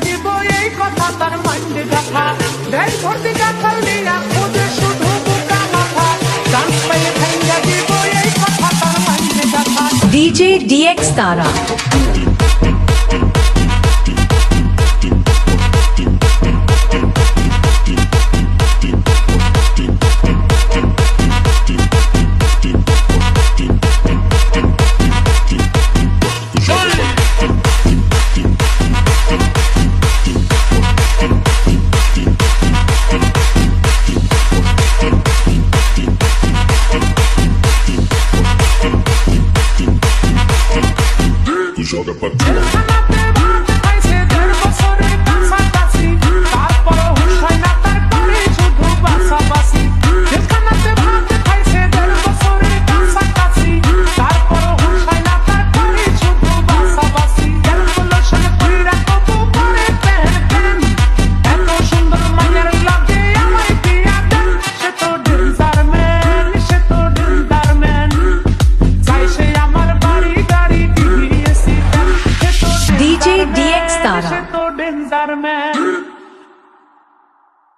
দিব এই কথা তার মাইন্ডে গাথা দেয় ভর্তি গাথা নিয়া খুঁজে শুধু বুকা মাথা গান পাইয়ে ভাঙ্গা দিব এই কথা তার মাইন্ডে গাথা DJ DX Tara joga pra trás. DJ DX Tara तो डेंजर में